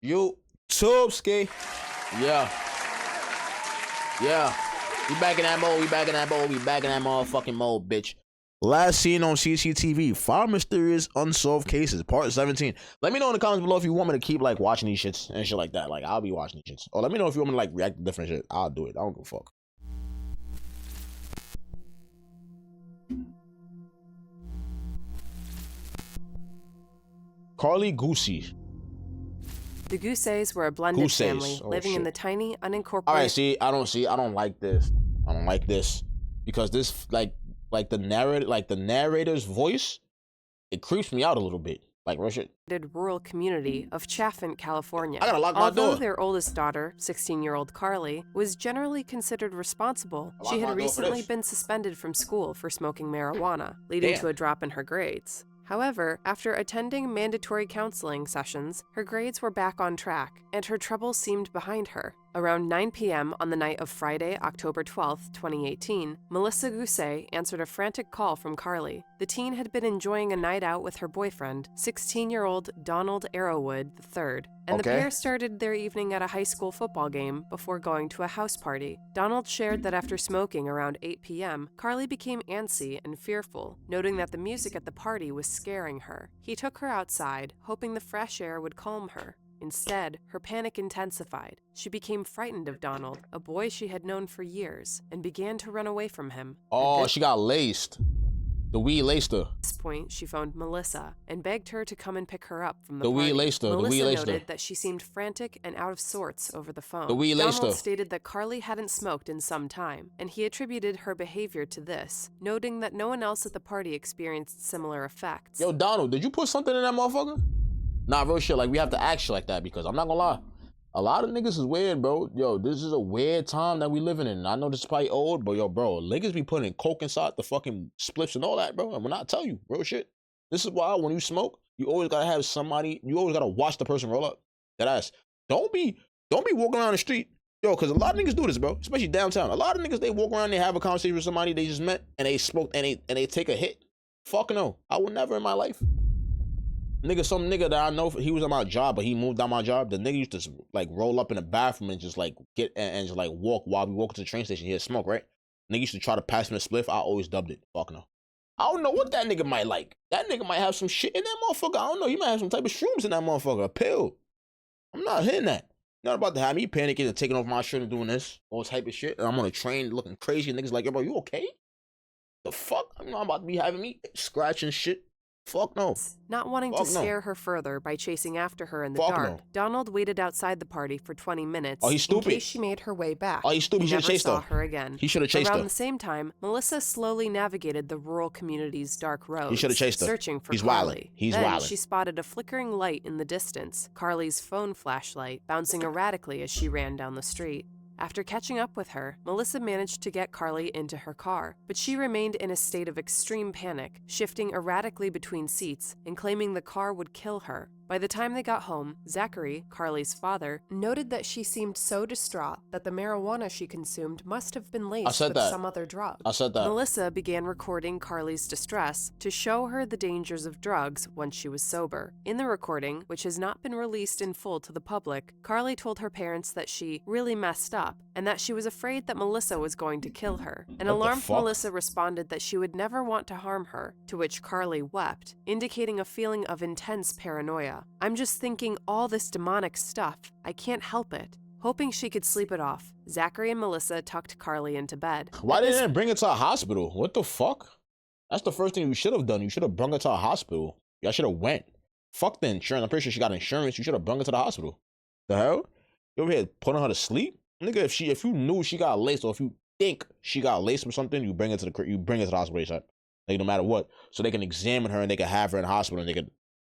YouTube ski. Yeah. Yeah. We back in that mode. We back in that mode. We back in that motherfucking mode, bitch. Last seen on CCTV. 5 mysterious unsolved cases. Part 17. Let me know in the comments below if you want me to keep like watching these shits and shit like that. Like I'll be watching these shits. Or let me know if you want me to like react to different shit. I'll do it. I don't give a fuck. Carly Goosey. The Goosseys were a blended family living in the tiny, unincorporated... All right, see, I don't like this. I don't like this. Because this, like the narrator's voice, it creeps me out a little bit. Like, real shit. ...rural community of Chaffant, California. I gotta lock my door. Although their oldest daughter, 16-year-old Carly, was generally considered responsible, she had recently been suspended from school for smoking marijuana, leading to a drop in her grades. However, after attending mandatory counseling sessions, her grades were back on track, and her troubles seemed behind her. Around 9 p.m. on the night of Friday, October 12, 2018, Melissa Goosey answered a frantic call from Carly. The teen had been enjoying a night out with her boyfriend, 16-year-old Donald Arrowwood III, and the pair started their evening at a high school football game before going to a house party. Donald shared that after smoking around 8 p.m., Carly became antsy and fearful, noting that the music at the party was scaring her. He took her outside, hoping the fresh air would calm her. Instead, her panic intensified. She became frightened of Donald, a boy she had known for years, and began to run away from him. Oh, she got laced. The weed laced her. At this point, she phoned Melissa and begged her to come and pick her up from the party. Weed laced her. Melissa noted that she seemed frantic and out of sorts over the phone. The weed laced her. Donald stated that Carly hadn't smoked in some time, and he attributed her behavior to this, noting that no one else at the party experienced similar effects. Yo, Donald, did you put something in that motherfucker? Nah, real shit, like, we have to act shit like that because I'm not gonna lie. A lot of niggas is weird, bro. Yo, this is a weird time that we living in. I know this is probably old, but yo, bro, niggas be putting coke inside the fucking spliffs and all that, bro. And when I tell you, real shit, this is why when you smoke, you always gotta have somebody, you always gotta watch the person roll up. That ass. Don't be walking around the street. Yo, because a lot of niggas do this, bro, especially downtown. A lot of niggas, they walk around, they have a conversation with somebody they just met, and they smoke, and they take a hit. Fuck no. I would never in my life. Nigga, some nigga that I know, he was on my job, but he moved on my job. The nigga used to like roll up in the bathroom and just like get and just like walk while we walk to the train station. He had smoke, right? Nigga used to try to pass me a spliff. I always dubbed it. Fuck no. I don't know what that nigga might like. That nigga might have some shit in that motherfucker. I don't know. He might have some type of shrooms in that motherfucker. A pill. I'm not hitting that. Not about to have me panicking and taking off my shirt and doing this. All type of shit. And I'm on a train looking crazy. Niggas like, yo, bro, you okay? The fuck? I'm not about to be having me scratching shit. Fuck no. Not wanting to scare her further by chasing after her in the dark, Donald waited outside the party for 20 minutes in case she made her way back. Oh, he's stupid. He should have chased her again. He should have chased her. Around the same time, Melissa slowly navigated the rural community's dark roads. He should have chased her. Searching for He's Carly. He's then wildin'. She spotted a flickering light in the distance, Carly's phone flashlight, bouncing erratically as she ran down the street. After catching up with her, Melissa managed to get Carly into her car, but she remained in a state of extreme panic, shifting erratically between seats and claiming the car would kill her. By the time they got home, Zachary, Carly's father, noted that she seemed so distraught that the marijuana she consumed must have been laced with some other drug. Melissa began recording Carly's distress to show her the dangers of drugs once she was sober. In the recording, which has not been released in full to the public, Carly told her parents that she really messed up and that she was afraid that Melissa was going to kill her. An alarmed Melissa responded that she would never want to harm her, to which Carly wept, indicating a feeling of intense paranoia. I'm just thinking all this demonic stuff. I can't help it. Hoping she could sleep it off, Zachary and Melissa tucked Carly into bed. Why didn't they bring her to a hospital? What the fuck? That's the first thing you should have done. You should have brought her to a hospital. Y'all should have went. Fuck the insurance. I'm pretty sure she got insurance. You should have brought her to the hospital. The hell? You over here putting her to sleep? Nigga, if you knew she got laced, or if you think she got laced with something, you bring her to the hospital, like no matter what, so they can examine her and they can have her in the hospital and they can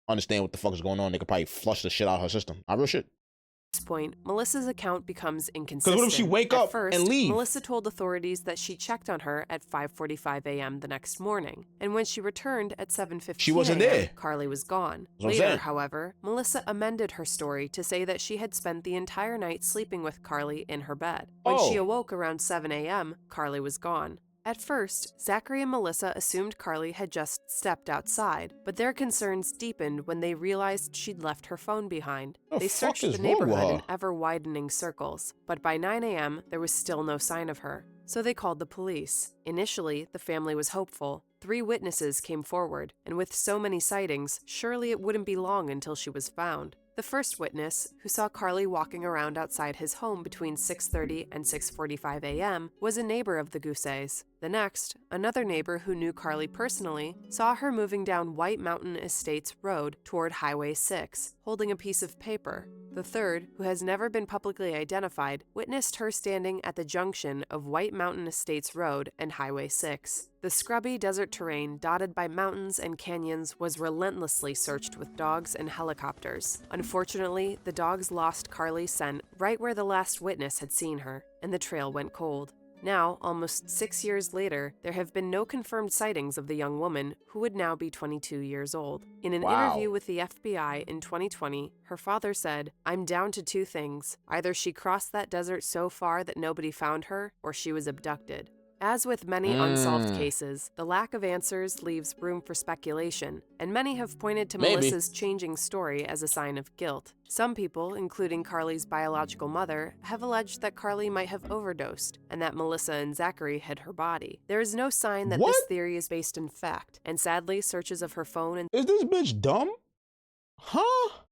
understand what the fuck is going on. They could probably flush the shit out of her system. Real shit. At this point, Melissa's account becomes inconsistent. Because what if she wake up and leave? Melissa told authorities that she checked on her at 5:45 a.m. the next morning, and when she returned at 7:15 she wasn't there. Carly was gone. Later, however, Melissa amended her story to say that she had spent the entire night sleeping with Carly in her bed. When she awoke around 7 a.m., Carly was gone. At first, Zachary and Melissa assumed Carly had just stepped outside, but their concerns deepened when they realized she'd left her phone behind. The They fuck searched is the wrong with neighborhood her? in ever-widening circles, but by 9 a.m., there was still no sign of her. So they called the police. Initially, the family was hopeful. 3 witnesses came forward, and with so many sightings, surely it wouldn't be long until she was found. The first witness, who saw Carly walking around outside his home between 6:30 and 6:45 a.m., was a neighbor of the Gousets. The next, another neighbor who knew Carly personally, saw her moving down White Mountain Estates Road toward Highway 6, holding a piece of paper. The third, who has never been publicly identified, witnessed her standing at the junction of White Mountain Estates Road and Highway 6. The scrubby desert terrain dotted by mountains and canyons was relentlessly searched with dogs and helicopters. Unfortunately, the dogs lost Carly's scent right where the last witness had seen her, and the trail went cold. Now, almost 6 years later, there have been no confirmed sightings of the young woman, who would now be 22 years old. In an interview with the FBI in 2020, her father said, "I'm down to 2 things. Either she crossed that desert so far that nobody found her, or she was abducted." As with many unsolved cases, the lack of answers leaves room for speculation, and many have pointed to Melissa's changing story as a sign of guilt. Some people, including Carly's biological mother, have alleged that Carly might have overdosed, and that Melissa and Zachary hid her body. There is no sign that this theory is based in fact, and sadly, searches of her phone and— Is this bitch dumb? Huh?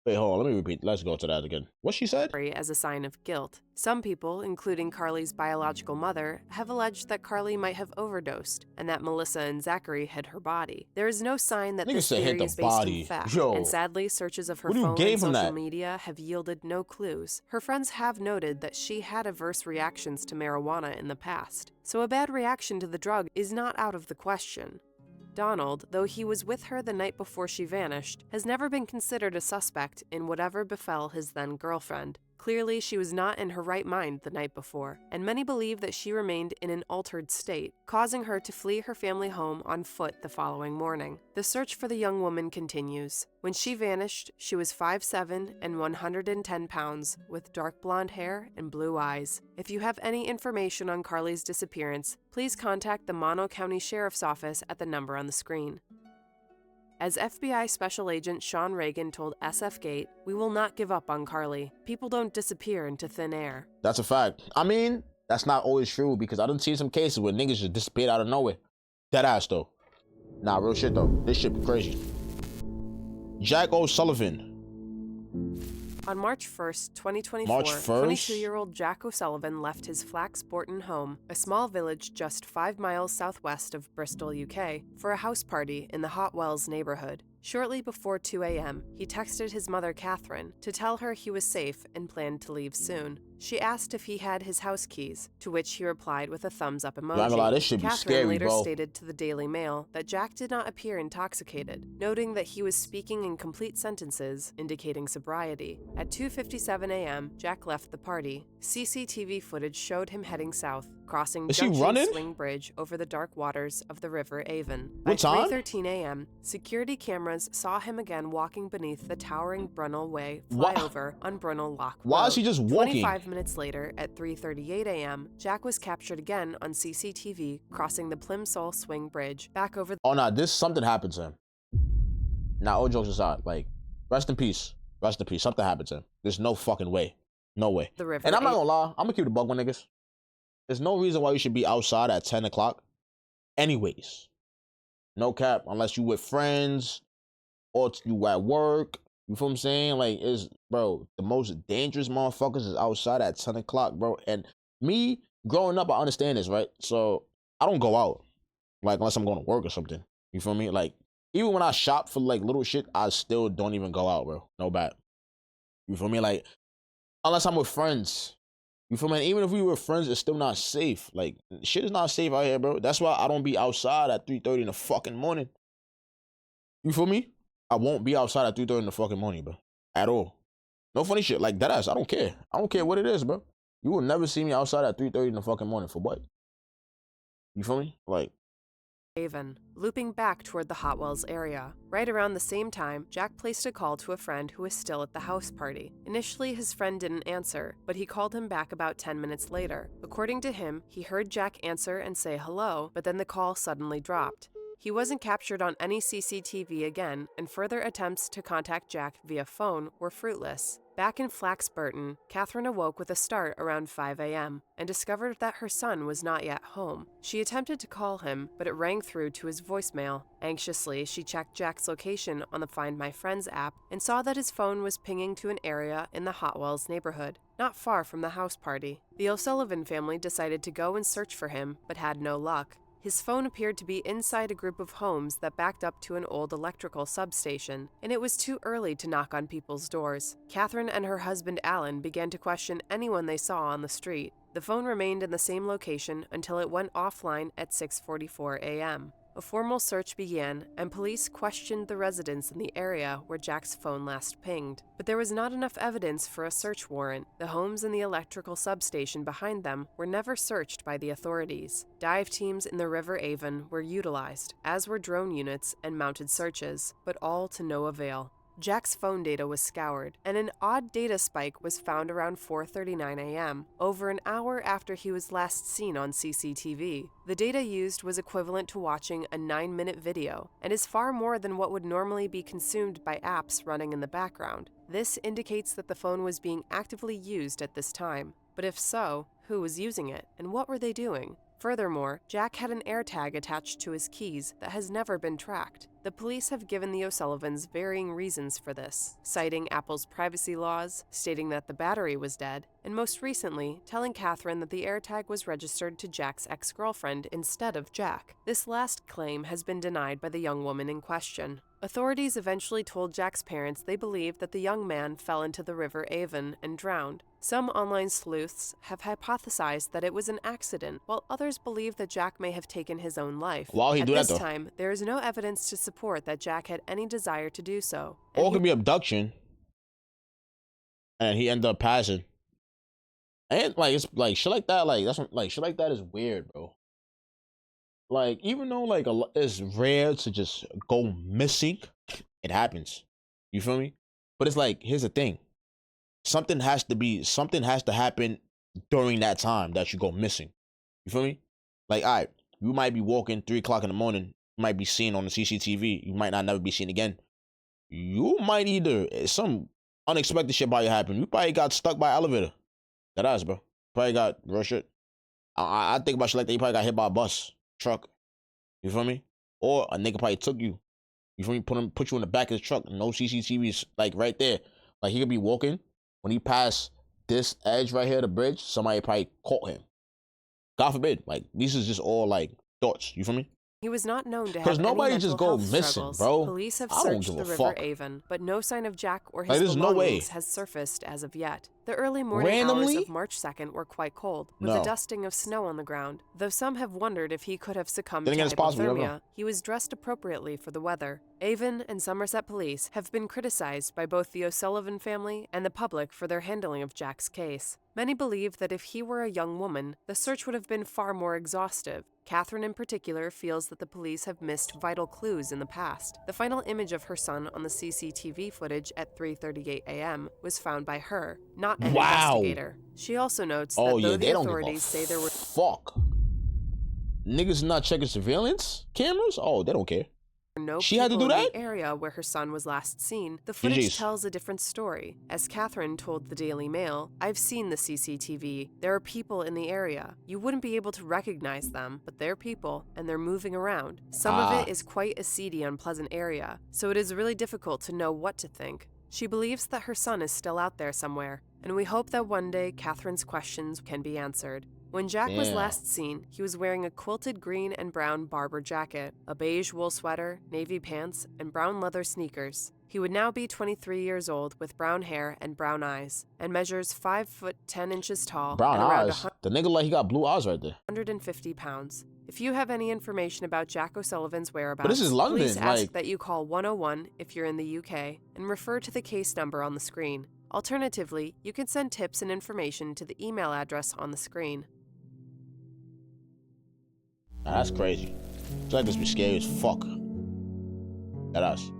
Wait, hold on, let me repeat. Let's go to that again. What she said? As a sign of guilt. Some people, including Carly's biological mother, have alleged that Carly might have overdosed, and that Melissa and Zachary hid her body. There is no sign that this theory is based in fact, and sadly, searches of her phone and social media have yielded no clues. Her friends have noted that she had adverse reactions to marijuana in the past, so a bad reaction to the drug is not out of the question. Donald, though he was with her the night before she vanished, has never been considered a suspect in whatever befell his then-girlfriend. Clearly, she was not in her right mind the night before, and many believe that she remained in an altered state, causing her to flee her family home on foot the following morning. The search for the young woman continues. When she vanished, she was 5'7" and 110 pounds, with dark blonde hair and blue eyes. If you have any information on Carly's disappearance, please contact the Mono County Sheriff's Office at the number on the screen. As FBI Special Agent Sean Reagan told SF-Gate, "We will not give up on Carly. People don't disappear into thin air." That's a fact. I mean, that's not always true, because I done seen some cases where niggas just disappeared out of nowhere. Dead ass though. Nah, real shit though. This shit be crazy. Jack O'Sullivan. On March 1st, 2024, 22-year-old Jack O'Sullivan left his Flaxbourton home, a small village just 5 miles southwest of Bristol, UK, for a house party in the Hot Wells neighborhood. Shortly before 2 a.m., he texted his mother, Catherine, to tell her he was safe and planned to leave soon. She asked if he had his house keys, to which he replied with a thumbs-up emoji. This should be Catherine scary, later bro. stated to the Daily Mail that Jack did not appear intoxicated, noting that he was speaking in complete sentences, indicating sobriety. At 2:57 a.m., Jack left the party. CCTV footage showed him heading south, crossing Junction Swing Bridge over the dark waters of the River Avon. By 3:13 a.m., security cameras saw him again walking beneath the towering Brunel Way flyover on Brunel Lock Road. Why is he just walking? 25 minutes later, at 3:38 a.m., Jack was captured again on CCTV crossing the Plimsoll Swing Bridge back over Oh, nah, something happened to him. Nah, all jokes aside, like, rest in peace. Rest in peace. Something happened to him. There's no fucking way. No way. the river. And I'm not gonna lie, I'm gonna keep the bug with niggas. There's no reason why you should be outside at 10 o'clock. Anyways. No cap, unless you with friends or you at work. You feel what I'm saying? Like, bro, the most dangerous motherfuckers is outside at 10 o'clock, bro. And me, growing up, I understand this, right? So, I don't go out, like, unless I'm going to work or something. You feel me? Like, even when I shop for, like, little shit, I still don't even go out, bro. No bad. You feel me? Like, unless I'm with friends. You feel me? And even if we were friends, it's still not safe. Like, shit is not safe out here, bro. That's why I don't be outside at 3:30 in the fucking morning. You feel me? I won't be outside at 3:30 in the fucking morning, bro. At all. No funny shit. Like, deadass. I don't care. I don't care what it is, bro. You will never see me outside at 3:30 in the fucking morning. For what? You feel me? Like, Avon, looping back toward the Hot Wells area. Right around the same time, Jack placed a call to a friend who was still at the house party. Initially, his friend didn't answer, but he called him back about 10 minutes later. According to him, he heard Jack answer and say hello, but then the call suddenly dropped. He wasn't captured on any CCTV again, and further attempts to contact Jack via phone were fruitless. Back in Flaxburton, Catherine awoke with a start around 5 a.m. and discovered that her son was not yet home. She attempted to call him, but it rang through to his voicemail. Anxiously, she checked Jack's location on the Find My Friends app and saw that his phone was pinging to an area in the Hot Wells neighborhood, not far from the house party. The O'Sullivan family decided to go and search for him, but had no luck. His phone appeared to be inside a group of homes that backed up to an old electrical substation, and it was too early to knock on people's doors. Catherine and her husband Alan began to question anyone they saw on the street. The phone remained in the same location until it went offline at 6:44 a.m. A formal search began, and police questioned the residents in the area where Jack's phone last pinged. But there was not enough evidence for a search warrant. The homes and the electrical substation behind them were never searched by the authorities. Dive teams in the River Avon were utilized, as were drone units and mounted searches, but all to no avail. Jack's phone data was scoured, and an odd data spike was found around 4:39 a.m., over an hour after he was last seen on CCTV. The data used was equivalent to watching a 9-minute video, and is far more than what would normally be consumed by apps running in the background. This indicates that the phone was being actively used at this time. But if so, who was using it, and what were they doing? Furthermore, Jack had an AirTag attached to his keys that has never been tracked. The police have given the O'Sullivans varying reasons for this, citing Apple's privacy laws, stating that the battery was dead, and most recently, telling Catherine that the AirTag was registered to Jack's ex-girlfriend instead of Jack. This last claim has been denied by the young woman in question. Authorities eventually told Jack's parents they believed that the young man fell into the River Avon and drowned. Some online sleuths have hypothesized that it was an accident, while others believe that Jack may have taken his own life. Why would he do that, though? At this time, there is no evidence to support that Jack had any desire to do so. Or it could be abduction, and he ended up passing. And like it's like shit like that. Like that's what, like shit like that is weird, bro. Like even though like it's rare to just go missing, it happens. You feel me? But it's like here's the thing. Something has to happen during that time that you go missing. You feel me? Like, all right, you might be walking 3 o'clock in the morning. You might be seen on the CCTV. You might not never be seen again. You might either some unexpected shit probably happened. You probably got stuck by an elevator. That ass, bro. Probably got real shit. I think about shit like that. You probably got hit by a bus, truck. You feel me? Or a nigga probably took you. You feel me? Put you in the back of the truck. No CCTVs like right there. Like he could be walking. When he passed this edge right here, the bridge, somebody probably caught him. God forbid. Like, these is just all, like, thoughts. You feel me? He was not known to have because nobody just go missing, struggles. bro. Police have I don't searched give the a River fuck. Avon, but no sign of Jack or his Like, there's no way. belongings has surfaced as of yet. The early morning hours of March 2nd were quite cold, with a dusting of snow on the ground. Though some have wondered if he could have succumbed to hypothermia, he was dressed appropriately for the weather. Avon and Somerset police have been criticized by both the O'Sullivan family and the public for their handling of Jack's case. Many believe that if he were a young woman, the search would have been far more exhaustive. Catherine in particular feels that the police have missed vital clues in the past. The final image of her son on the CCTV footage at 3:38 a.m. was found by her, not an investigator. She also notes that though the authorities say there were niggas not checking surveillance cameras, they don't care. No she had to do in that? the area where her son was last seen, the footage tells a different story. As Catherine told the Daily Mail, "I've seen the CCTV. There are people in the area. You wouldn't be able to recognize them, but they're people, and they're moving around. Some of it is quite a seedy, unpleasant area, so it is really difficult to know what to think." She believes that her son is still out there somewhere, and we hope that one day Catherine's questions can be answered. When Jack was last seen, he was wearing a quilted green and brown Barber jacket, a beige wool sweater, navy pants, and brown leather sneakers. He would now be 23 years old with brown hair and brown eyes, and measures 5 foot 10 inches tall. Brown and eyes? The nigga like he got blue eyes right there. 150 pounds. If you have any information about Jack O'Sullivan's whereabouts, but this is London, please ask that you call 101 if you're in the UK, and refer to the case number on the screen. Alternatively, you can send tips and information to the email address on the screen. That's crazy. like this be scary as fuck. At us.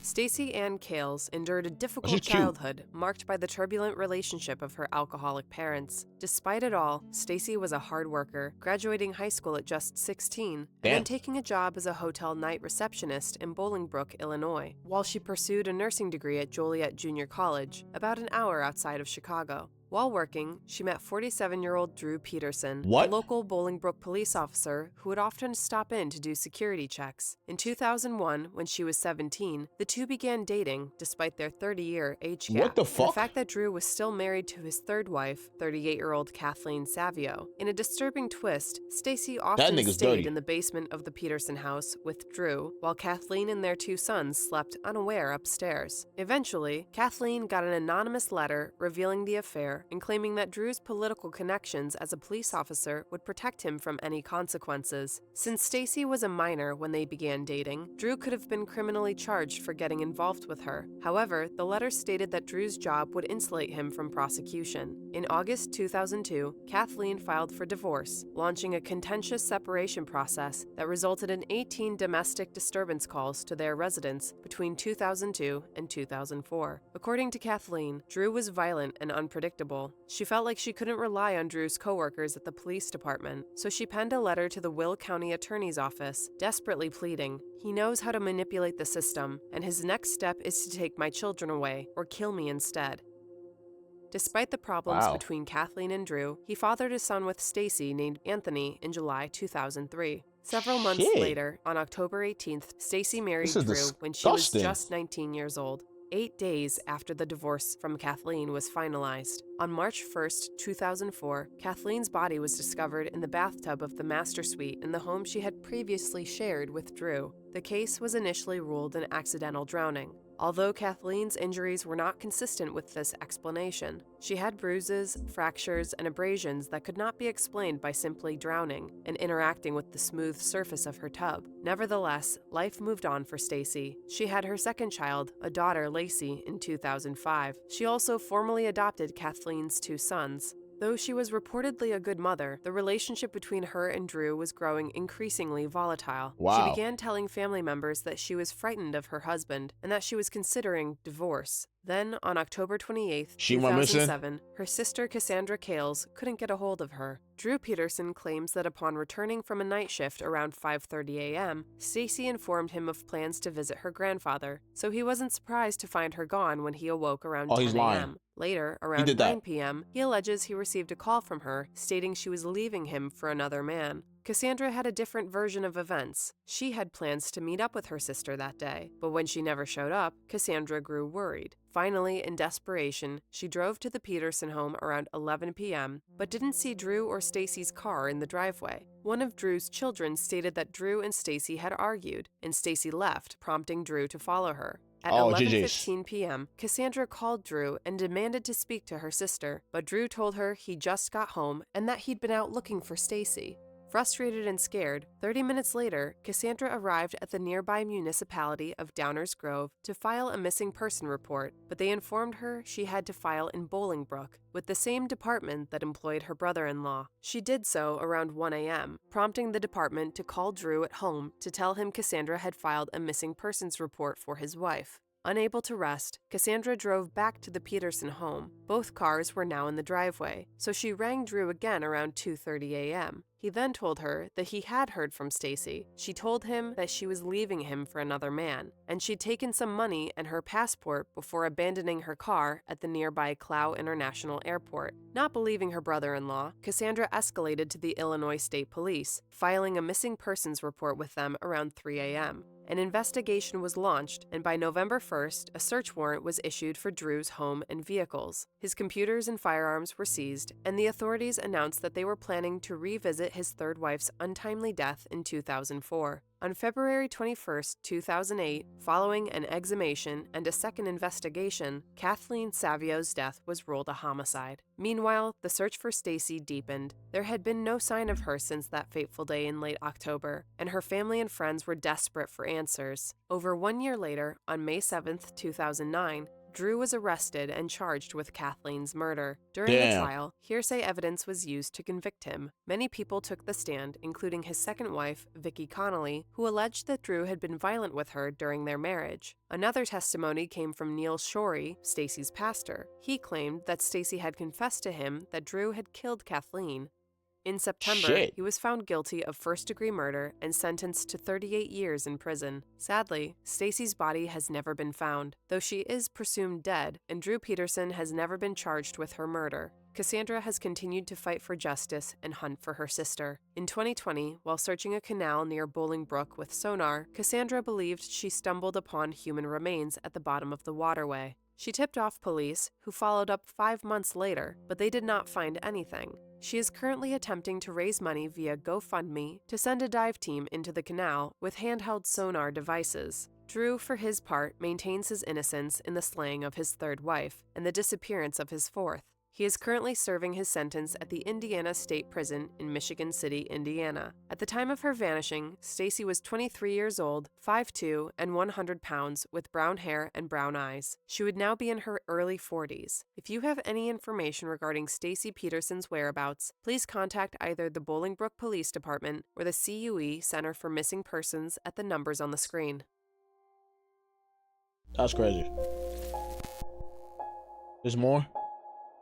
Stacey Ann Kales endured a difficult she's cute. childhood marked by the turbulent relationship of her alcoholic parents. Despite it all, Stacey was a hard worker, graduating high school at just 16, and then taking a job as a hotel night receptionist in Bolingbrook, Illinois, while she pursued a nursing degree at Joliet Junior College, about an hour outside of Chicago. While working, she met 47-year-old Drew Peterson, a local Bolingbrook police officer who would often stop in to do security checks. In 2001, when she was 17, the two began dating despite their 30-year age gap. What the fuck? The fact that Drew was still married to his third wife, 38-year-old Kathleen Savio. In a disturbing twist, Stacey often stayed in the basement of the Peterson house with Drew, while Kathleen and their two sons slept unaware upstairs. Eventually, Kathleen got an anonymous letter revealing the affair and claiming that Drew's political connections as a police officer would protect him from any consequences. Since Stacey was a minor when they began dating, Drew could have been criminally charged for getting involved with her. However, the letter stated that Drew's job would insulate him from prosecution. In August 2002, Kathleen filed for divorce, launching a contentious separation process that resulted in 18 domestic disturbance calls to their residence between 2002 and 2004. According to Kathleen, Drew was violent and unpredictable. She felt like she couldn't rely on Drew's coworkers at the police department, so she penned a letter to the Will County Attorney's Office, desperately pleading, "He knows how to manipulate the system, and his next step is to take my children away or kill me instead." Despite the problems between Kathleen and Drew, he fathered a son with Stacey named Anthony in July 2003. Several months later, on October 18th, Stacey married Drew when she was just 19 years old. 8 days after the divorce from Kathleen was finalized. On March 1st, 2004, Kathleen's body was discovered in the bathtub of the master suite in the home she had previously shared with Drew. The case was initially ruled an accidental drowning, although Kathleen's injuries were not consistent with this explanation. She had bruises, fractures, and abrasions that could not be explained by simply drowning and interacting with the smooth surface of her tub. Nevertheless, life moved on for Stacey. She had her second child, a daughter, Lacey, in 2005. She also formally adopted Kathleen's two sons. Though she was reportedly a good mother, the relationship between her and Drew was growing increasingly volatile. She began telling family members that she was frightened of her husband and that she was considering divorce. Then, on October 28, 2007, her sister Cassandra Kales couldn't get a hold of her. Drew Peterson claims that upon returning from a night shift around 5:30 a.m., Stacey informed him of plans to visit her grandfather, so he wasn't surprised to find her gone when he awoke around 10 a.m. Later, around 9 p.m., he alleges he received a call from her stating she was leaving him for another man. Cassandra had a different version of events. She had plans to meet up with her sister that day, but when she never showed up, Cassandra grew worried. Finally, in desperation, she drove to the Peterson home around 11 p.m., but didn't see Drew or Stacey's car in the driveway. One of Drew's children stated that Drew and Stacey had argued, and Stacey left, prompting Drew to follow her. At 11:15 p.m., Cassandra called Drew and demanded to speak to her sister, but Drew told her he just got home and that he'd been out looking for Stacey. Frustrated and scared, 30 minutes later, Cassandra arrived at the nearby municipality of Downers Grove to file a missing person report, but they informed her she had to file in Bolingbrook, with the same department that employed her brother-in-law. She did so around 1 a.m., prompting the department to call Drew at home to tell him Cassandra had filed a missing persons report for his wife. Unable to rest, Cassandra drove back to the Peterson home. Both cars were now in the driveway, so she rang Drew again around 2:30 a.m. He then told her that he had heard from Stacey. She told him that she was leaving him for another man, and she'd taken some money and her passport before abandoning her car at the nearby Clow International Airport. Not believing her brother-in-law, Cassandra escalated to the Illinois State Police, filing a missing persons report with them around 3 a.m. An investigation was launched, and by November 1st, a search warrant was issued for Drew's home and vehicles. His computers and firearms were seized, and the authorities announced that they were planning to revisit his third wife's untimely death in 2004. On February 21, 2008, following an exhumation and a second investigation, Kathleen Savio's death was ruled a homicide. Meanwhile, the search for Stacey deepened. There had been no sign of her since that fateful day in late October, and her family and friends were desperate for answers. Over 1 year later, on May 7, 2009, Drew was arrested and charged with Kathleen's murder. During the Damn. trial, hearsay evidence was used to convict him. Many people took the stand, including his second wife, Vicky Connolly, who alleged that Drew had been violent with her during their marriage. Another testimony came from Neil Shorey, Stacy's pastor. He claimed that Stacy had confessed to him that Drew had killed Kathleen. In September, he was found guilty of first-degree murder and sentenced to 38 years in prison. Sadly, Stacy's body has never been found, though she is presumed dead, and Drew Peterson has never been charged with her murder. Cassandra has continued to fight for justice and hunt for her sister. In 2020, while searching a canal near Bolingbrook with sonar, Cassandra believed she stumbled upon human remains at the bottom of the waterway. She tipped off police, who followed up 5 months later, but they did not find anything. She is currently attempting to raise money via GoFundMe to send a dive team into the canal with handheld sonar devices. Drew, for his part, maintains his innocence in the slaying of his third wife and the disappearance of his fourth. He is currently serving his sentence at the Indiana State Prison in Michigan City, Indiana. At the time of her vanishing, Stacy was 23 years old, 5'2", and 100 pounds, with brown hair and brown eyes. She would now be in her early 40s. If you have any information regarding Stacy Peterson's whereabouts, please contact either the Bolingbrook Police Department or the CUE Center for Missing Persons at the numbers on the screen. That's crazy. There's more?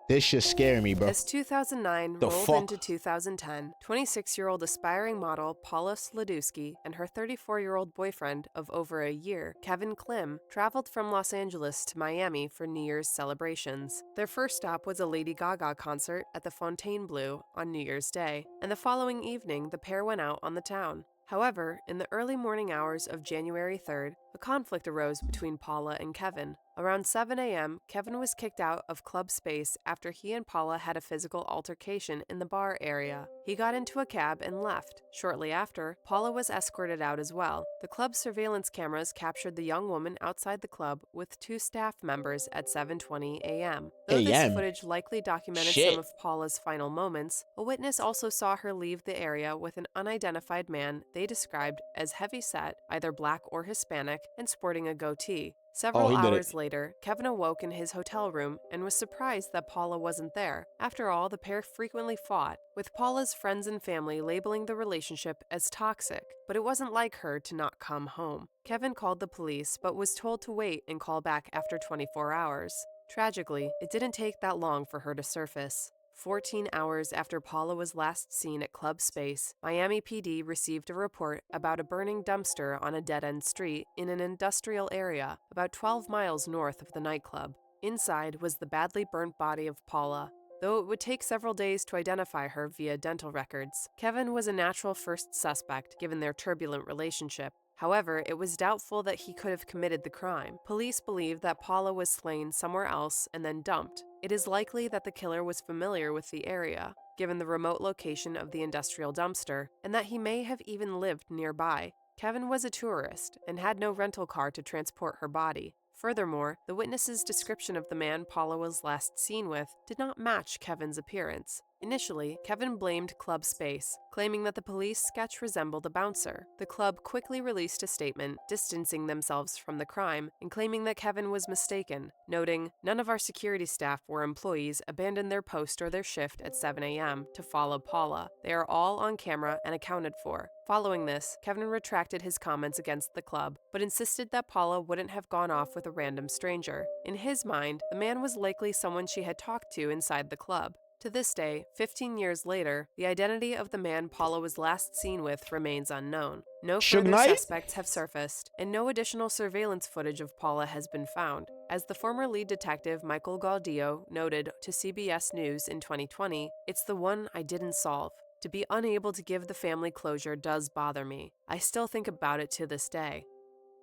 This shit's scaring me, bro. As 2009 rolled into 2010, 26-year-old aspiring model Paula Sladewski and her 34-year-old boyfriend of over a year, Kevin Klim, traveled from Los Angeles to Miami for New Year's celebrations. Their first stop was a Lady Gaga concert at the Fontainebleau on New Year's Day, and the following evening the pair went out on the town. However, in the early morning hours of January 3rd, a conflict arose between Paula and Kevin. Around 7 a.m., Kevin was kicked out of club space after he and Paula had a physical altercation in the bar area. He got into a cab and left. Shortly after, Paula was escorted out as well. The club's surveillance cameras captured the young woman outside the club with 2 staff members at 7:20 a.m. Though this footage likely documented some of Paula's final moments, a witness also saw her leave the area with an unidentified man they described as heavy-set, either black or Hispanic, and sporting a goatee. Several hours later, Kevin awoke in his hotel room and was surprised that Paula wasn't there. After all, the pair frequently fought, with Paula's friends and family labeling the relationship as toxic, but it wasn't like her to not come home. Kevin called the police, but was told to wait and call back after 24 hours. Tragically, it didn't take that long for her to surface. 14 hours after Paula was last seen at Club Space, Miami PD received a report about a burning dumpster on a dead-end street in an industrial area about 12 miles north of the nightclub. Inside was the badly burnt body of Paula. Though it would take several days to identify her via dental records, Kevin was a natural first suspect given their turbulent relationship. However, it was doubtful that he could have committed the crime. Police believe that Paula was slain somewhere else and then dumped. It is likely that the killer was familiar with the area, given the remote location of the industrial dumpster, and that he may have even lived nearby. Kevin was a tourist and had no rental car to transport her body. Furthermore, the witness's description of the man Paula was last seen with did not match Kevin's appearance. Initially, Kevin blamed Club Space, claiming that the police sketch resembled a bouncer. The club quickly released a statement, distancing themselves from the crime and claiming that Kevin was mistaken, noting, "None of our security staff or employees abandoned their post or their shift at 7 a.m. to follow Paula. They are all on camera and accounted for." Following this, Kevin retracted his comments against the club, but insisted that Paula wouldn't have gone off with a random stranger. In his mind, the man was likely someone she had talked to inside the club. To this day, 15 years later, the identity of the man Paula was last seen with remains unknown. No further suspects have surfaced, and no additional surveillance footage of Paula has been found. As the former lead detective Michael Gaudio noted to CBS News in 2020, "It's the one I didn't solve. To be unable to give the family closure does bother me. I still think about it to this day."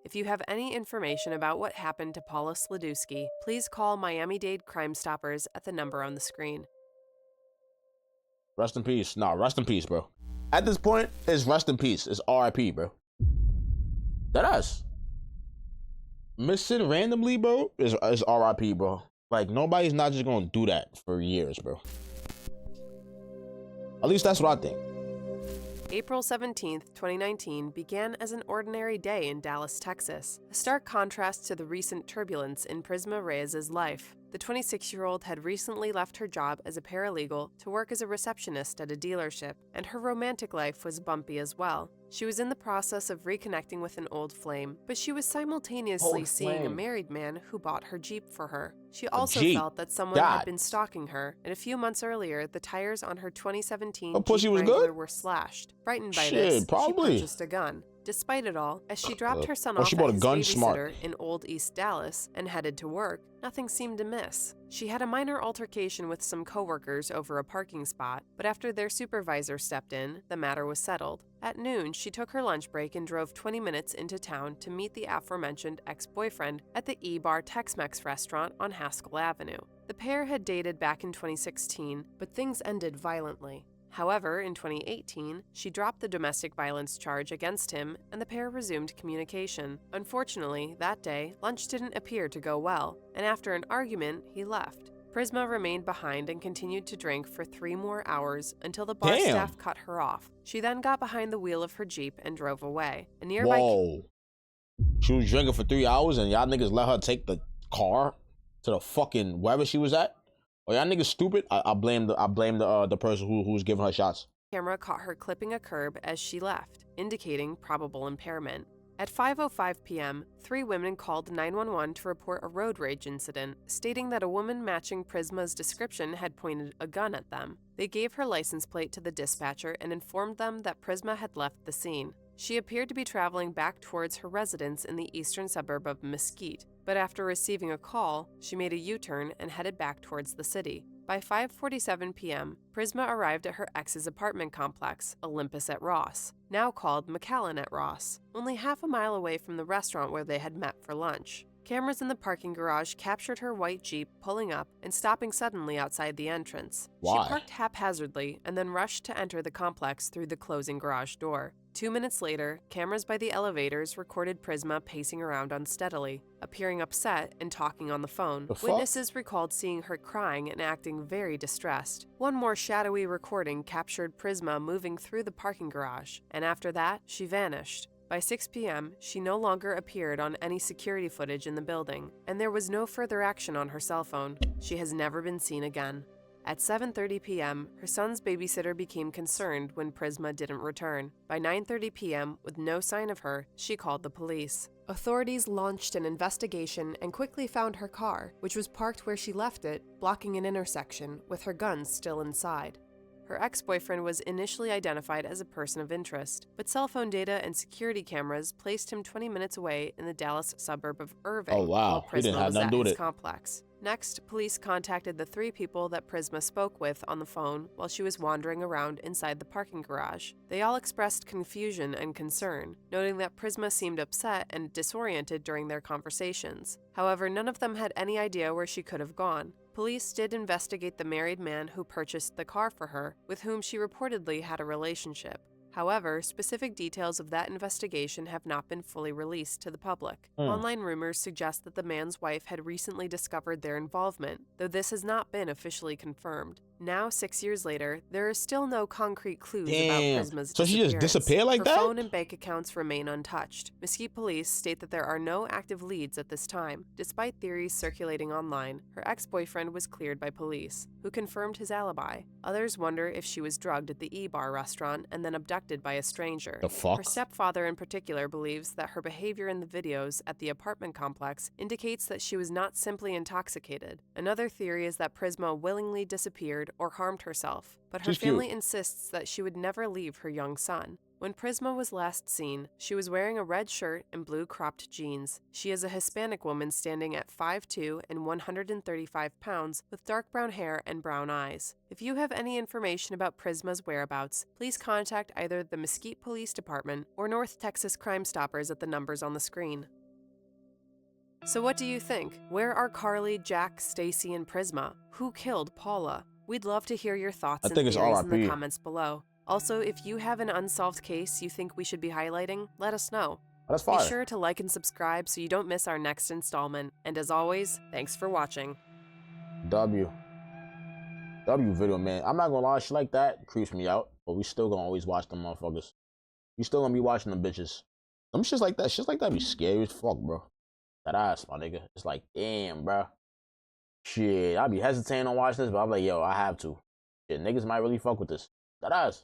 If you have any information about what happened to Paula Sladewski, please call Miami-Dade Crime Stoppers at the number on the screen. Rest in peace. Nah, rest in peace, bro. At this point, it's rest in peace. It's RIP, bro. Deadass. Missing randomly, bro, is RIP, bro. Like, nobody's not just gonna do that for years, bro. At least that's what I think. April 17, 2019 began as an ordinary day in Dallas, Texas, a stark contrast to the recent turbulence in Prisma Reyes's life. The 26-year-old had recently left her job as a paralegal to work as a receptionist at a dealership, and her romantic life was bumpy as well. She was in the process of reconnecting with an old flame, but she was simultaneously seeing a married man who bought her Jeep for her. She also felt that someone had been stalking her, and a few months earlier, the tires on her 2017 Jeep Wrangler were slashed. Frightened by this, she purchased a gun. Despite it all, as she dropped her son off at his babysitter in Old East Dallas and headed to work, nothing seemed amiss. She had a minor altercation with some coworkers over a parking spot, but after their supervisor stepped in, the matter was settled. At noon, she took her lunch break and drove 20 minutes into town to meet the aforementioned ex-boyfriend at the E-Bar Tex-Mex restaurant on Haskell Avenue. The pair had dated back in 2016, but things ended violently. However, in 2018, she dropped the domestic violence charge against him and the pair resumed communication. Unfortunately, that day, lunch didn't appear to go well, and after an argument, he left. Prisma remained behind and continued to drink for 3 more hours until the bar staff cut her off. She then got behind the wheel of her Jeep and drove away. A nearby She was drinking for 3 hours and y'all niggas let her take the car to the fucking wherever she was at? Oh, y'all niggas stupid? I blame the person who was giving her shots. Camera caught her clipping a curb as she left, indicating probable impairment. At 5:05 p.m., 3 women called 911 to report a road rage incident, stating that a woman matching Prisma's description had pointed a gun at them. They gave her license plate to the dispatcher and informed them that Prisma had left the scene. She appeared to be traveling back towards her residence in the eastern suburb of Mesquite, but after receiving a call, she made a U-turn and headed back towards the city. By 5:47 p.m., Prisma arrived at her ex's apartment complex, Olympus at Ross, now called McAllen at Ross, only half a mile away from the restaurant where they had met for lunch. Cameras in the parking garage captured her white Jeep pulling up and stopping suddenly outside the entrance. Why? She parked haphazardly and then rushed to enter the complex through the closing garage door. 2 minutes later, cameras by the elevators recorded Prisma pacing around unsteadily, appearing upset and talking on the phone. Witnesses recalled seeing her crying and acting very distressed. One more shadowy recording captured Prisma moving through the parking garage, and after that, she vanished. By 6 p.m., she no longer appeared on any security footage in the building, and there was no further action on her cell phone. She has never been seen again. At 7:30 p.m., her son's babysitter became concerned when Prisma didn't return. By 9:30 p.m., with no sign of her, she called the police. Authorities launched an investigation and quickly found her car, which was parked where she left it, blocking an intersection, with her guns still inside. Her ex-boyfriend was initially identified as a person of interest, but cell phone data and security cameras placed him 20 minutes away in the Dallas suburb of Irving, while Prisma was at his complex. Next, police contacted the 3 people that Prisma spoke with on the phone while she was wandering around inside the parking garage. They all expressed confusion and concern, noting that Prisma seemed upset and disoriented during their conversations. However, none of them had any idea where she could have gone. Police did investigate the married man who purchased the car for her, with whom she reportedly had a relationship. However, specific details of that investigation have not been fully released to the public. Online rumors suggest that the man's wife had recently discovered their involvement, though this has not been officially confirmed. Now, 6 years later, there are still no concrete clues about Prisma's disappearance. So she just disappeared like that? Her phone and bank accounts remain untouched. Mesquite police state that there are no active leads at this time. Despite theories circulating online, her ex-boyfriend was cleared by police, who confirmed his alibi. Others wonder if she was drugged at the E-Bar restaurant and then abducted by a stranger. The fuck? Her stepfather in particular believes that her behavior in the videos at the apartment complex indicates that she was not simply intoxicated. Another theory is that Prisma willingly disappeared or harmed herself, but her family insists that she would never leave her young son. When Prisma was last seen, she was wearing a red shirt and blue cropped jeans. She is a Hispanic woman standing at 5'2" and 135 pounds with dark brown hair and brown eyes. If you have any information about Prisma's whereabouts, please contact either the Mesquite Police Department or North Texas Crime Stoppers at the numbers on the screen. So what do you think? Where are Carly, Jack, Stacy, and Prisma? Who killed Paula? We'd love to hear your thoughts and theories in the comments below. Also, if you have an unsolved case you think we should be highlighting, let us know. That's fine. Be sure to like and subscribe so you don't miss our next installment. And as always, thanks for watching. W video, man. I'm not gonna lie, shit like that creeps me out. but we still gonna always watch them motherfuckers. You still gonna be watching them bitches. Some shit like that be scary as fuck, bro. That ass, my nigga. It's like, damn, bro. Shit, I be hesitating on watching this, but I'm like, yo, I have to. Shit, niggas might really fuck with this. That ass.